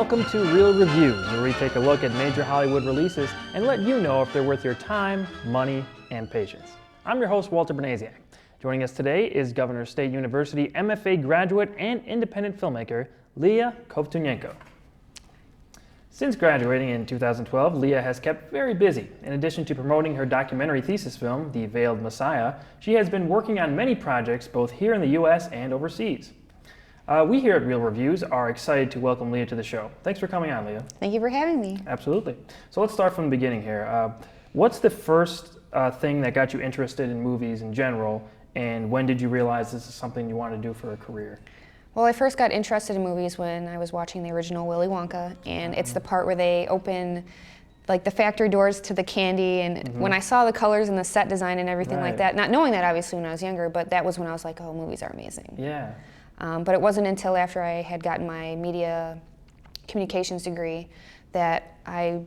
Welcome to Real Reviews, where we take a look at major Hollywood releases and let you know if they're worth your time, money, and patience. I'm your host, Walter Banasiak. Joining us today is Governor State University MFA graduate and independent filmmaker, Leah Kovtunenko. Since graduating in 2012, Leah has kept very busy. In addition to promoting her documentary thesis film, The Veiled Messiah, she has been working on many projects both here in the U.S. and overseas. We here at Real Reviews are excited to welcome Leah to the show. Thanks for coming on, Leah. Thank you for having me. Absolutely. So let's start from the beginning here. What's the first thing that got you interested in movies in general, and when did you realize this is something you want to do for a career? Well, I first got interested in movies when I was watching the original Willy Wonka, and it's the part where they open like the factory doors to the candy, and when I saw the colors and the set design and everything like that, not knowing that obviously when I was younger, but that was when I was like, oh, movies are amazing. Yeah. But it wasn't until after I had gotten my media communications degree that I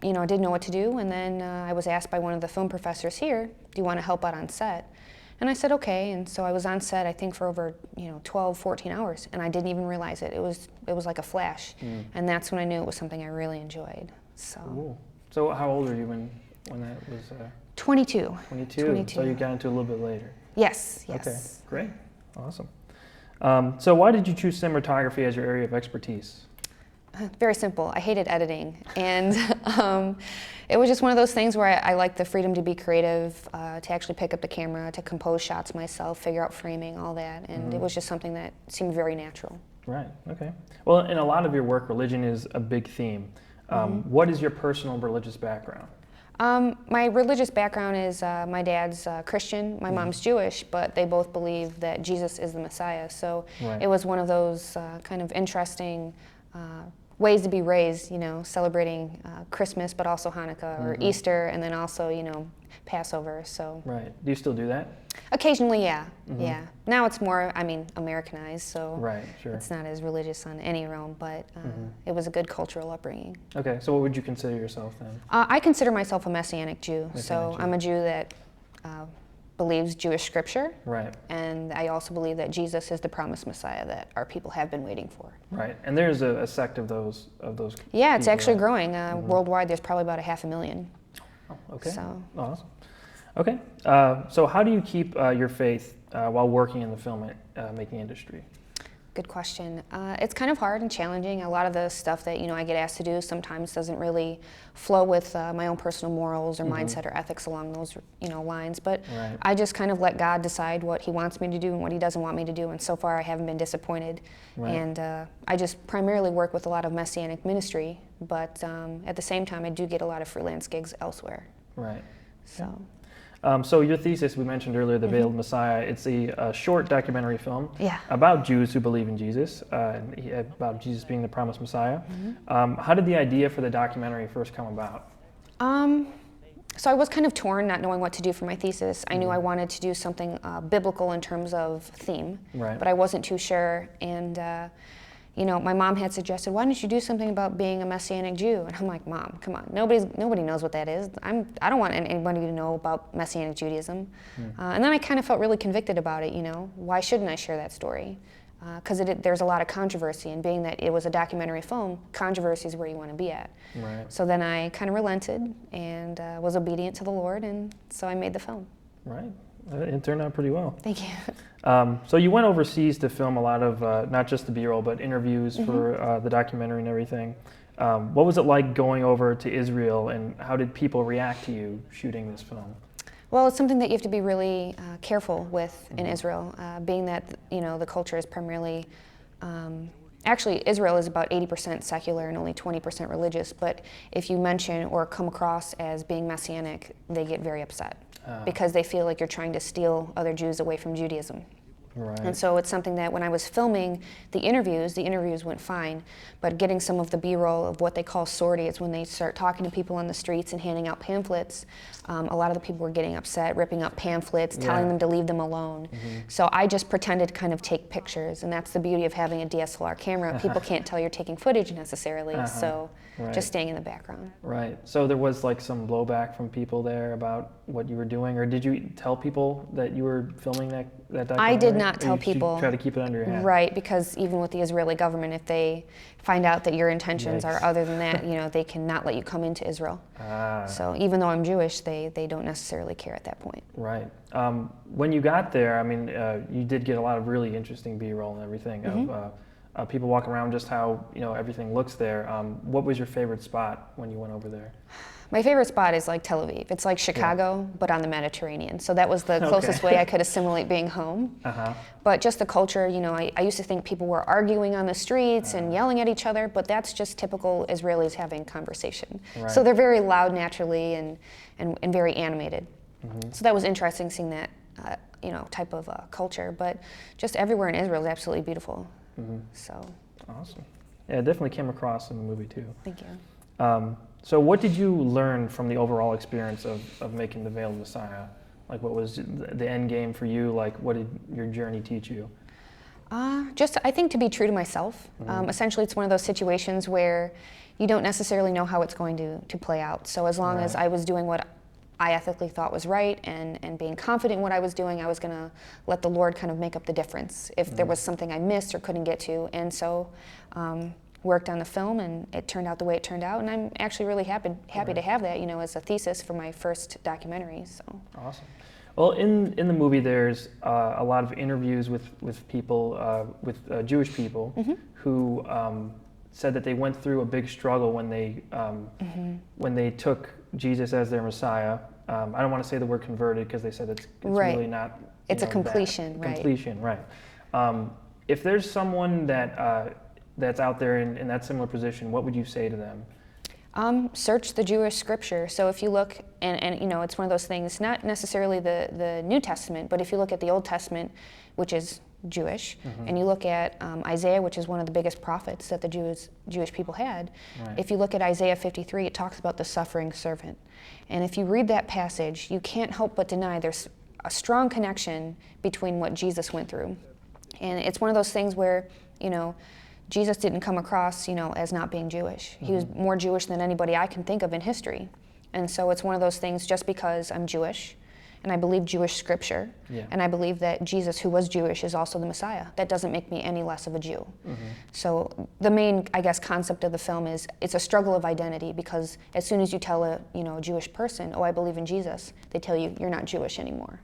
didn't know what to do, and then I was asked by one of the film professors here, do you want to help out on set? And I said, okay, and so I was on set, I think, for over 12, 14 hours, and I didn't even realize it. It was like a flash, and that's when I knew it was something I really enjoyed. So. Cool. So how old were you when that was? 22. 22. So you got into it a little bit later. Yes. Okay, great, awesome. So why did you choose cinematography as your area of expertise? Very simple. I hated editing, and it was just one of those things where I liked the freedom to be creative, to actually pick up the camera, to compose shots myself, figure out framing, all that, and it was just something that seemed very natural. Right, okay. Well, in a lot of your work, religion is a big theme. What is your personal religious background? My religious background is my dad's Christian, my mom's Jewish, but they both believe that Jesus is the Messiah, so it was one of those kind of interesting ways to be raised, celebrating Christmas, but also Hanukkah or Easter, and then also, Passover. So. Right. Do you still do that? Occasionally, yeah. Yeah. Now it's more, Americanized, so sure. It's not as religious on any realm, but it was a good cultural upbringing. Okay. So what would you consider yourself then? I consider myself a Messianic Jew. I'm a Jew that believes Jewish scripture. Right. And I also believe that Jesus is the promised Messiah that our people have been waiting for. Right. And there's a sect of those. Yeah, it's actually growing. Worldwide, there's probably about 500,000. Oh, okay. So. Awesome. Okay. So how do you keep your faith while working in the film making industry? Good question. It's kind of hard and challenging. A lot of the stuff that I get asked to do sometimes doesn't really flow with my own personal morals or mindset or ethics along those lines. But I just kind of let God decide what He wants me to do and what He doesn't want me to do. And so far, I haven't been disappointed. And I just primarily work with a lot of Messianic ministry, but at the same time, I do get a lot of freelance gigs elsewhere. Right. So. So your thesis, we mentioned earlier, The Veiled Messiah, it's a short documentary film about Jews who believe in Jesus, about Jesus being the promised Messiah. How did the idea for the documentary first come about? So I was kind of torn, not knowing what to do for my thesis. I knew I wanted to do something biblical in terms of theme, but I wasn't too sure. And my mom had suggested, why don't you do something about being a Messianic Jew? And I'm like, Mom, come on, nobody knows what that is. I don't want anybody to know about Messianic Judaism. And then I kind of felt really convicted about it, Why shouldn't I share that story? Because there's a lot of controversy, and being that it was a documentary film, controversy is where you want to be at. Right. So then I kind of relented and was obedient to the Lord, and so I made the film. Right. It turned out pretty well. Thank you. So you went overseas to film a lot of, not just the B-roll, but interviews for the documentary and everything. What was it like going over to Israel, and how did people react to you shooting this film? Well, it's something that you have to be really careful with in Israel, being that the culture is primarily, actually Israel is about 80% secular and only 20% religious, but if you mention or come across as being Messianic, they get very upset. Because they feel like you're trying to steal other Jews away from Judaism. Right. And so it's something that when I was filming the interviews went fine, but getting some of the B-roll of what they call sortie, it's when they start talking to people on the streets and handing out pamphlets. A lot of the people were getting upset, ripping up pamphlets, telling them to leave them alone. So I just pretended to kind of take pictures, and that's the beauty of having a DSLR camera. People can't tell you're taking footage necessarily, so just staying in the background. Right. So there was like some blowback from people there about what you were doing, or did you tell people that you were filming that documentary? I did not tell people. Try to keep it under your hat. Right, because even with the Israeli government, if they find out that your intentions are other than that, they cannot let you come into Israel. So even though I'm Jewish, they don't necessarily care at that point. Right. When you got there, I mean, you did get a lot of really interesting B-roll and everything of people walking around, just how everything looks there. What was your favorite spot when you went over there? My favorite spot is like Tel Aviv. It's like Chicago, but on the Mediterranean. So that was the closest way I could assimilate being home. But just the culture, I used to think people were arguing on the streets and yelling at each other, but that's just typical Israelis having conversation. Right. So they're very loud naturally and very animated. So that was interesting seeing that, type of culture. But just everywhere in Israel is absolutely beautiful. So. Awesome. Yeah, it definitely came across in the movie too. Thank you. So what did you learn from the overall experience of making The Veiled Messiah? Like, what was the end game for you? Like, what did your journey teach you? Just, I think, to be true to myself. Essentially, it's one of those situations where you don't necessarily know how it's going to play out. So as long as I was doing what I ethically thought was right and being confident in what I was doing, I was going to let the Lord kind of make up the difference if there was something I missed or couldn't get to. And so worked on the film, and it turned out the way it turned out, and I'm actually really happy to have that, as a thesis for my first documentary. So awesome. Well, in the movie, there's a lot of interviews with people, with Jewish people, who said that they went through a big struggle when they took Jesus as their Messiah. I don't want to say the word converted because they said it's really not. It's a completion, right? Completion, right? If there's someone that's out there in that similar position, what would you say to them? Search the Jewish scripture. So if you look, and it's one of those things, not necessarily the New Testament, but if you look at the Old Testament, which is Jewish, and you look at Isaiah, which is one of the biggest prophets that the Jewish people had, if you look at Isaiah 53, it talks about the suffering servant. And if you read that passage, you can't help but deny there's a strong connection between what Jesus went through. And it's one of those things where, Jesus didn't come across, as not being Jewish. He was more Jewish than anybody I can think of in history. And so it's one of those things, just because I'm Jewish, and I believe Jewish scripture, and I believe that Jesus, who was Jewish, is also the Messiah, that doesn't make me any less of a Jew. So the main, concept of the film is it's a struggle of identity, because as soon as you tell a Jewish person, oh, I believe in Jesus, they tell you you're not Jewish anymore.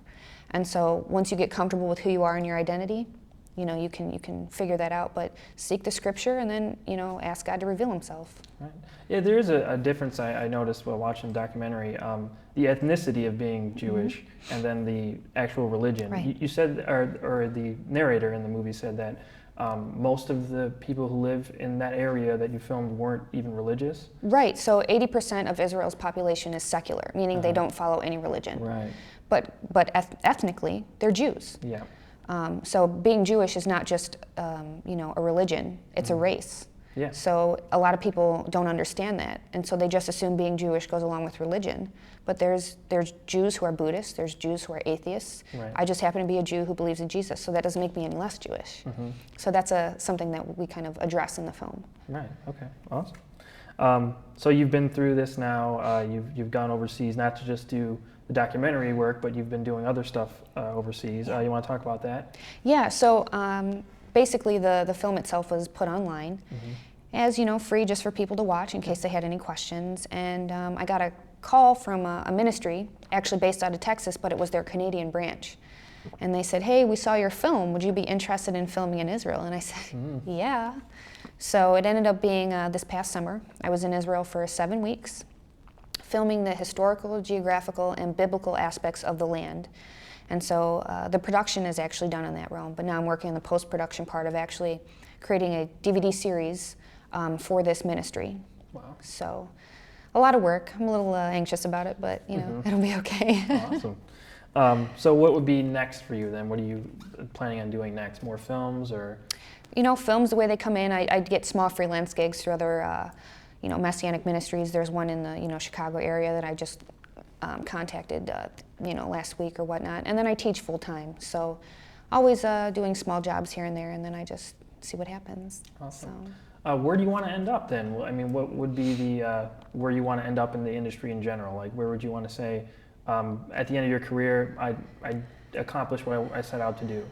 And so once you get comfortable with who you are and your identity, you can figure that out, but seek the scripture and then, ask God to reveal himself. Right. Yeah, there is a difference I noticed while watching the documentary, the ethnicity of being Jewish and then the actual religion. Right. You said, or the narrator in the movie said that most of the people who live in that area that you filmed weren't even religious? Right, so 80% of Israel's population is secular, meaning they don't follow any religion. Right. But ethnically, they're Jews. Yeah. So being Jewish is not just, a religion, it's a race. Yeah. So a lot of people don't understand that, and so they just assume being Jewish goes along with religion. But there's Jews who are Buddhists, there's Jews who are atheists. Right. I just happen to be a Jew who believes in Jesus, so that doesn't make me any less Jewish. So that's something that we kind of address in the film. Right, okay, awesome. So you've been through this now, you've gone overseas, not to just do the documentary work, but you've been doing other stuff overseas. You want to talk about that? Yeah, so basically the film itself was put online as, free just for people to watch in case they had any questions. And I got a call from a ministry, actually based out of Texas, but it was their Canadian branch. And they said, hey, we saw your film. Would you be interested in filming in Israel? And I said, yeah. So it ended up being this past summer. I was in Israel for 7 weeks, filming the historical, geographical, and biblical aspects of the land. And so the production is actually done in that realm, but now I'm working on the post-production part of actually creating a DVD series for this ministry. Wow. So a lot of work. I'm a little anxious about it, but it'll be okay. Awesome. So what would be next for you then? What are you planning on doing next? More films or? Films, the way they come in, I get small freelance gigs through other Messianic ministries. There's one in the Chicago area that I just contacted last week or whatnot, and then I teach full time. So always doing small jobs here and there, and then I just see what happens. Awesome. So. Where do you want to end up then? I mean, what would be the where you want to end up in the industry in general? Like, where would you want to say at the end of your career, I accomplished what I set out to do?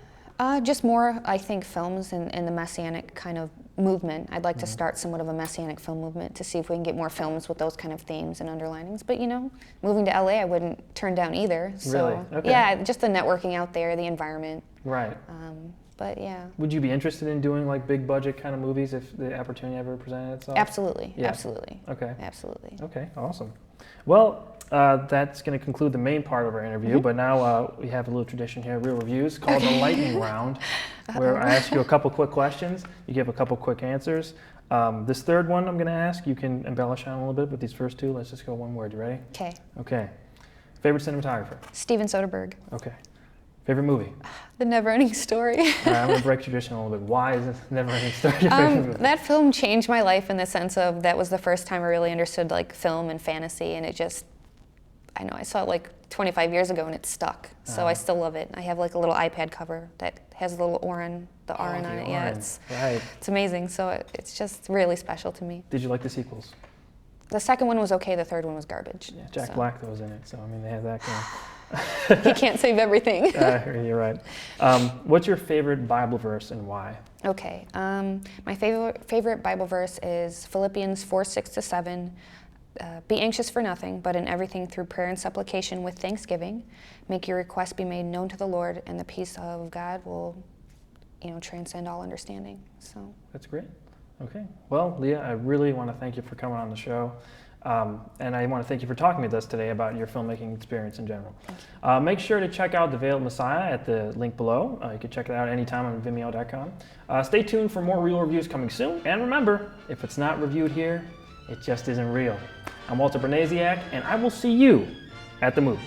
Just more, I think, films in the Messianic kind of movement. I'd like to start somewhat of a Messianic film movement to see if we can get more films with those kind of themes and underlinings. But, moving to LA, I wouldn't turn down either. So, really? Okay. Yeah, just the networking out there, the environment. Right. But yeah. Would you be interested in doing like big budget kind of movies if the opportunity ever presented itself? Absolutely. Yeah. Absolutely. Okay. Absolutely. Okay, awesome. Well, that's going to conclude the main part of our interview, but now we have a little tradition here, Real Reviews, called the lightning round, where I ask you a couple quick questions, you give a couple quick answers. This third one I'm going to ask, you can embellish on a little bit, but these first two, let's just go one word. You ready? Okay. Okay. Favorite cinematographer? Steven Soderbergh. Okay. Favorite movie? The Neverending Story. All right, I'm going to break tradition a little bit. Why is Neverending Story your favorite movie? That film changed my life in the sense of that was the first time I really understood like film and fantasy, and it just, I saw it like 25 years ago and it stuck. So I still love it. I have like a little iPad cover that has a little Oren on it. Yeah, it's amazing. So it's just really special to me. Did you like the sequels? The second one was okay, the third one was garbage. Yeah, Jack Black was in it, so they have that going. He can't save everything. You're right. What's your favorite Bible verse and why? Okay, my favorite Bible verse is Philippians 4:6-7. Be anxious for nothing, but in everything through prayer and supplication with thanksgiving, make your requests be made known to the Lord, and the peace of God will, transcend all understanding. So that's great. Okay. Well, Leah, I really want to thank you for coming on the show. And I want to thank you for talking with us today about your filmmaking experience in general. Make sure to check out The Veiled Messiah at the link below. You can check it out anytime on Vimeo.com. Stay tuned for more Real Reviews coming soon. And remember, if it's not reviewed here, it just isn't real. I'm Walter Banasiak, and I will see you at the movies.